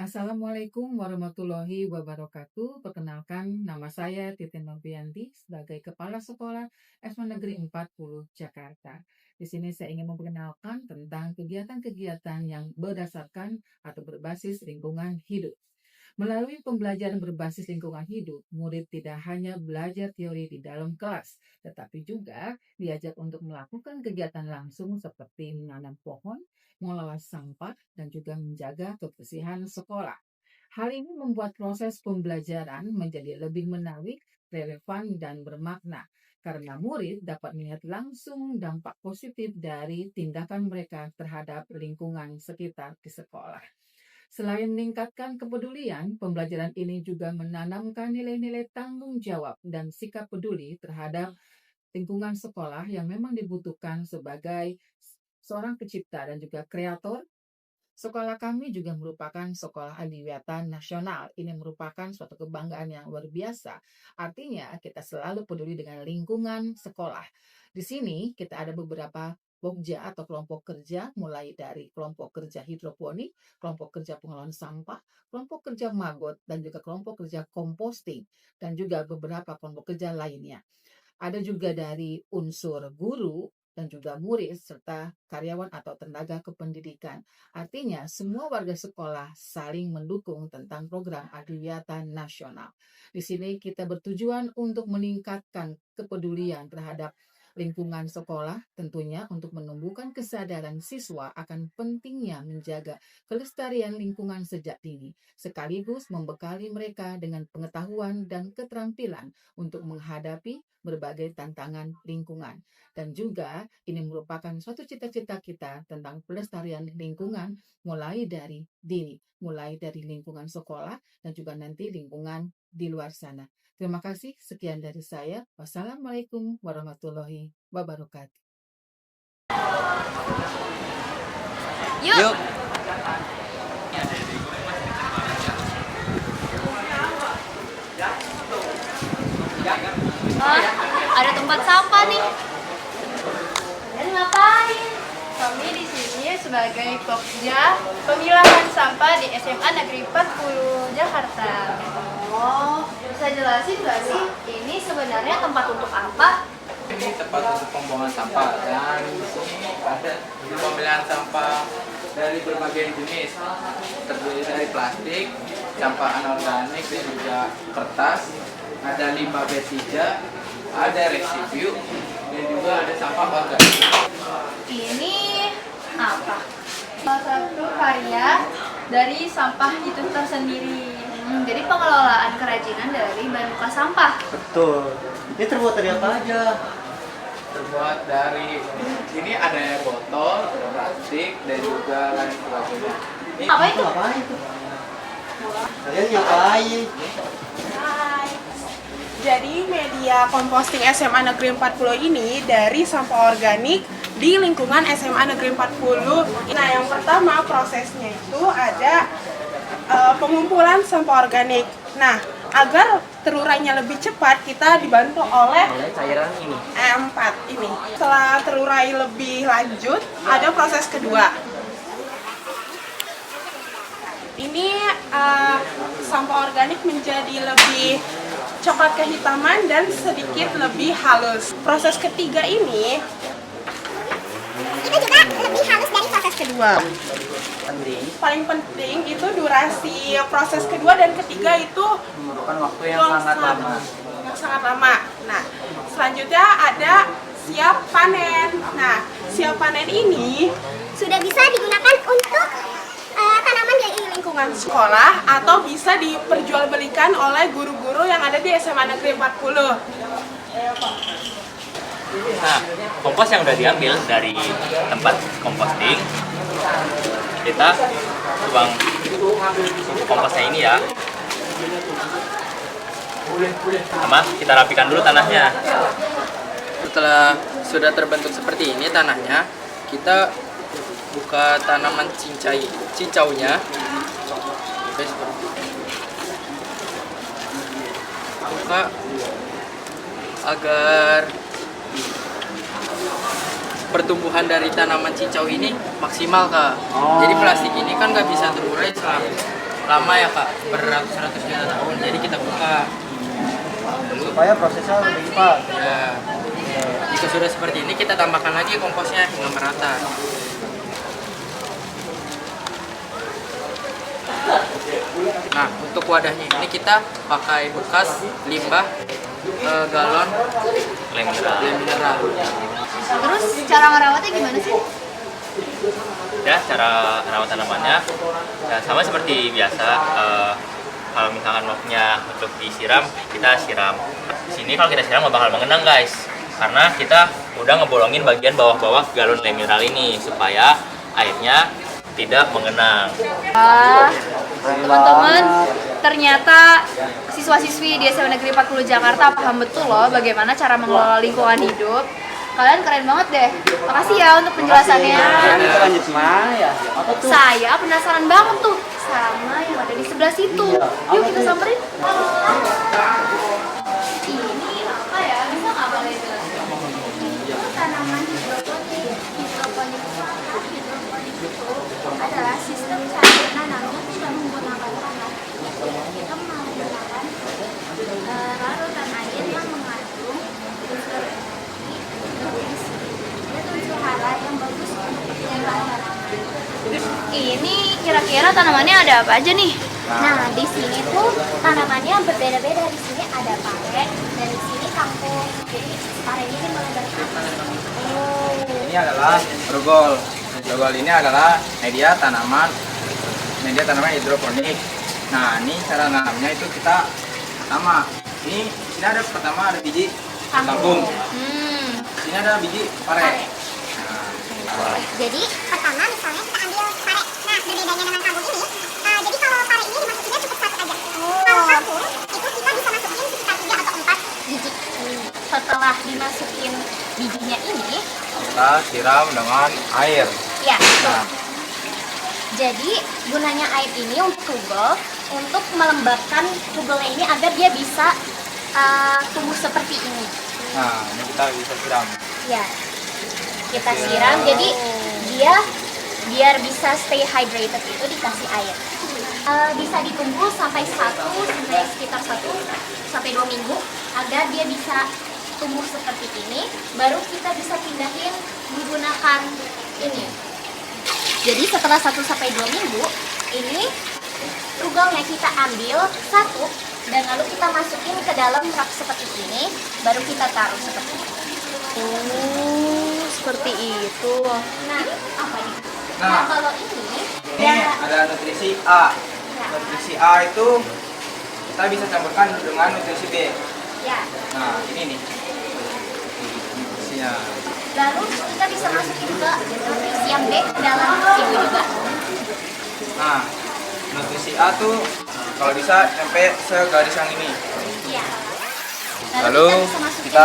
Assalamualaikum warahmatullahi wabarakatuh. Perkenalkan, nama saya Titin Novianti sebagai Kepala Sekolah SMA Negeri 40 Jakarta. Di sini saya ingin memperkenalkan tentang kegiatan-kegiatan yang berdasarkan atau berbasis lingkungan hidup. Melalui pembelajaran berbasis lingkungan hidup, murid tidak hanya belajar teori di dalam kelas, tetapi juga diajak untuk melakukan kegiatan langsung seperti menanam pohon, mengelola sampah, dan juga menjaga kebersihan sekolah. Hal ini membuat proses pembelajaran menjadi lebih menarik, relevan, dan bermakna, karena murid dapat melihat langsung dampak positif dari tindakan mereka terhadap lingkungan sekitar di sekolah. Selain meningkatkan kepedulian, pembelajaran ini juga menanamkan nilai-nilai tanggung jawab dan sikap peduli terhadap lingkungan sekolah yang memang dibutuhkan sebagai seorang pencipta dan juga kreator. Sekolah kami juga merupakan sekolah adiwiyata nasional. Ini merupakan suatu kebanggaan yang luar biasa. Artinya kita selalu peduli dengan lingkungan sekolah. Di sini kita ada beberapa pokja atau kelompok kerja, mulai dari kelompok kerja hidroponik, kelompok kerja pengelolaan sampah, kelompok kerja magot, dan juga kelompok kerja composting, dan juga beberapa kelompok kerja lainnya. Ada juga dari unsur guru dan juga murid serta karyawan atau tenaga kependidikan. Artinya semua warga sekolah saling mendukung tentang program adiwiyata nasional. Di sini kita bertujuan untuk meningkatkan kepedulian terhadap lingkungan sekolah, tentunya untuk menumbuhkan kesadaran siswa akan pentingnya menjaga kelestarian lingkungan sejak dini, sekaligus membekali mereka dengan pengetahuan dan keterampilan untuk menghadapi berbagai tantangan lingkungan. Dan juga ini merupakan suatu cita-cita kita tentang pelestarian lingkungan mulai dari diri, mulai dari lingkungan sekolah dan juga nanti lingkungan di luar sana. Terima kasih, sekian dari saya. Wassalamualaikum warahmatullahi wabarakatuh. Yuk. Ada tempat sampah nih. Dan ngapain? Kami di sini sebagai pokja pemilahan sampah di SMA Negeri 40 Jakarta. Oh, bisa jelasin nggak sih ini sebenarnya tempat untuk apa? Ini tempat untuk pembuangan sampah dan di sini ada pemilihan sampah dari berbagai jenis, terdiri dari plastik, sampah anorganik dan juga kertas, ada limbah B3, ada residu dan juga ada sampah organik. Ini apa? Salah satu karya dari sampah itu tersendiri. Jadi pengelolaan kerajinan dari bahan bekas sampah. Betul. Ini terbuat dari apa aja? Terbuat dari ini ada botol, plastik dan juga lain sebagainya. Ini Apa itu? Ngapain itu? Kalian ngapain? Hai. Jadi media composting SMA Negeri 40 ini dari sampah organik di lingkungan SMA Negeri 40. Nah, yang pertama prosesnya itu ada pengumpulan sampah organik. Nah, agar terurainya lebih cepat, kita dibantu oleh Cairan ini. E4 ini. Setelah terurai lebih lanjut, ada proses kedua. Ini sampah organik menjadi lebih coklat kehitaman dan sedikit lebih halus. Proses ketiga ini itu juga lebih halus dari proses kedua. Paling penting itu durasi proses kedua dan ketiga itu Memerlukan waktu yang sangat lama. Nah, selanjutnya ada siap panen. Nah, siap panen ini sudah bisa digunakan untuk tanaman di lingkungan sekolah atau bisa diperjualbelikan oleh guru-guru yang ada di SMA Negeri 40. Nah, kompos yang udah diambil dari tempat composting, kita buang komposnya ini ya. Sama kita rapikan dulu tanahnya. Setelah sudah terbentuk seperti ini tanahnya, kita buka tanaman cincaunya. Oke, seperti ini. Buka agar pertumbuhan dari tanaman cincau ini maksimal, Kak. Jadi plastik ini kan nggak bisa terurai lama ya Kak, beratus-ratus juta tahun. Jadi kita buka. Supaya prosesnya lebih cepat. Ya. Jika sudah seperti ini, kita tambahkan lagi komposnya hingga merata. Nah, untuk wadahnya ini kita pakai bekas limbah galon Lem lem mineral. Terus cara merawatnya gimana sih? Ya, cara rawat tanamannya ya sama seperti biasa. Kalau misalkan waktunya untuk disiram, kita siram. Di sini kalau kita siram nggak bakal mengenang guys, karena kita udah ngebolongin bagian bawah-bawah galon lem mineral ini supaya airnya tidak mengenang. Teman-teman, ternyata siswa-siswi di SMA Negeri 40 Jakarta paham betul loh bagaimana cara mengelola lingkungan hidup. Kalian keren banget deh. Makasih ya untuk penjelasannya. Kita lanjut Maya. Apa tuh? Saya penasaran banget tuh sama yang ada di sebelah situ. Yuk kita samperin. Ini apa ya? Bisa nggak boleh jelasin? Itu tanaman hidroponik. Hidroponik itu adalah sistem cara menanam yang tidak menggunakan tanah. Kita menggunakan larutan air yang mengandung unsur unsur hara yang bagus untuk pertumbuhan tanaman. Ini kira-kira tanamannya ada apa aja nih? Nah, di sini tuh tanamannya berbeda-beda. Di sini ada pare dan di sini kangkung. Jadi parenya ini mulai dari atas. Ini adalah rogol. Rogol ini adalah media tanaman hidroponik. Nah, ini cara nanamnya itu kita pertama, ini ada pertama ada biji kangkung. Ini ada biji pare. Nah, Jadi pertama misalnya kita ambil pare. Nah, berbedanya dengan kangkung ini, jadi kalau pare ini dimasukinnya cukup satu aja. Kalau kangkung itu kita bisa masukin sekitar 3 atau 4 biji. Setelah dimasukin bijinya ini, kita siram dengan air. ya betul. Nah, Jadi gunanya air ini untuk tugel, untuk melembabkan tugelnya ini agar dia bisa tumbuh seperti ini. nah, ini kita bisa siram. Ya, kita siram. Jadi dia biar bisa stay hydrated itu dikasih air. Bisa ditunggu sampai sekitar 1 sampai 2 minggu agar dia bisa tumbuh seperti ini. Baru kita bisa pindahin menggunakan ini. Jadi setelah 1 sampai 2 minggu ini tugelnya kita ambil satu dan lalu kita masukin ke dalam rak seperti ini. Baru kita taruh seperti ini. Seperti itu. Nah, apa ini? Nah, Kalau ini ini ada nutrisi A. Nutrisi A itu kita bisa campurkan dengan nutrisi B. ya. Nah, ini nih nutrisinya. Lalu kita bisa masukin ke nutrisi yang B ke dalam ini juga. Nah, nutrisi A tuh kalau bisa sampai segaris yang ini. Iya. Lalu kita bisa masukin kita